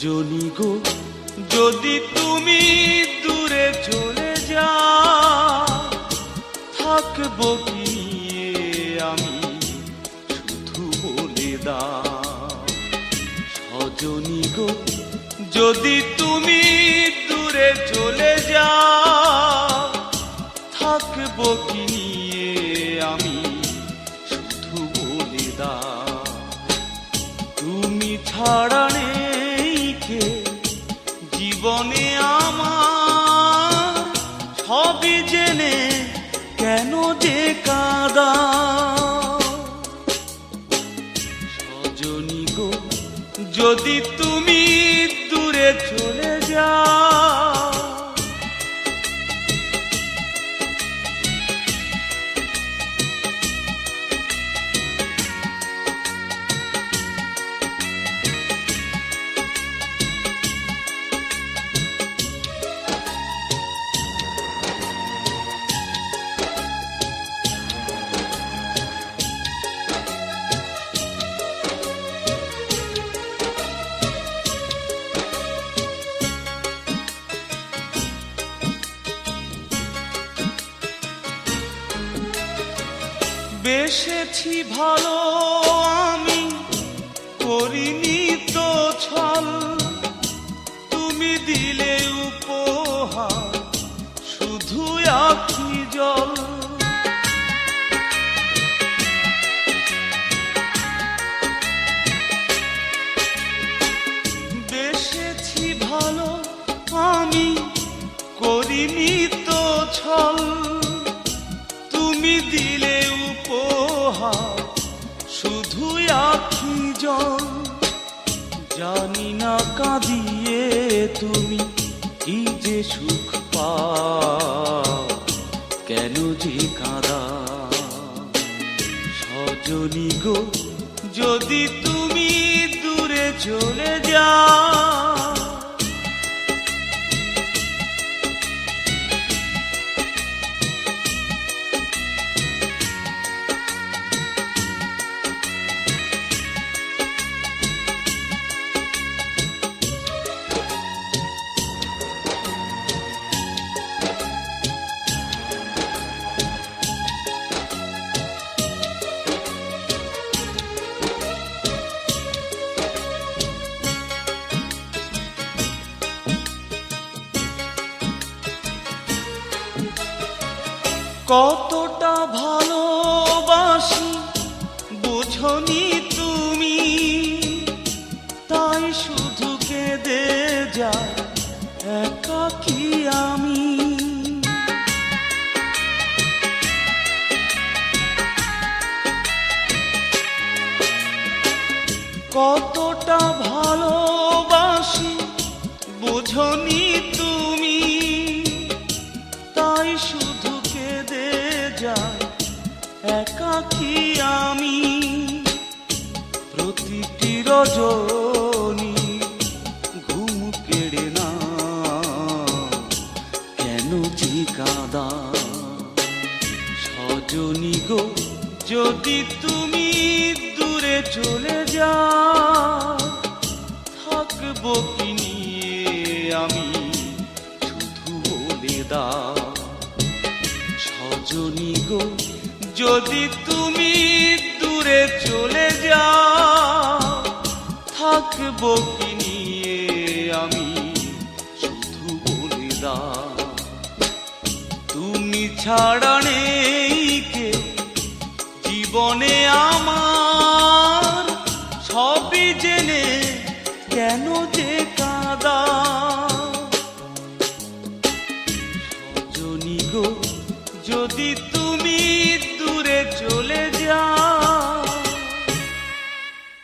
সজনী গো যদি তুমি দূরে চলে যাও, থাকবো কি আমি শুধু বলে দাও। সজনী গো যদি তুমি দূরে চলে যাও, থাকবো কি আমি শুধু বলে দাও। তুমি ছাড়া নেই কে জীবনে আমার, সবই জেনে কেন যে কাঁদা। সজনী গো যদি তুমি দূরে চলে যাও, বেসেছি ভালো আমি করিনি তো ছল, তুমি দিলে উপহার শুধু আখি জল। বেসেছি ভালো আমি করিনি তো ছল, তুমি দিলে উপহার শুধু আখি জল। জানি না কাঁদিয়ে তুমি কি যে সুখ পাও, কেন যে কাঁদা। সজনী গো যদি তুমি দূরে চলে যাও, কতটা ভালোবাসি বোঝনি তুমি, তাই শুধু কেঁদে যাই একাকী আমি। কতটা ভালোবাসি বোঝনি তুমি, তাই শুধু কেঁদে যাই একাকী আমি। প্রতিটি রজনী ঘুম কেড়ে না কেন যে কাঁদা। সজনী গো যদি তুমি দূরে চলে যাও, থাকবো কি নিয়ে আমি শুধু বলে দাও। সজনী গো যদি তুমি দূরে চলে যাও, থাকবো কি নিয়ে আমি শুধু বলে দাও। তুমি ছাড়া নেই কে জীবনে আমার,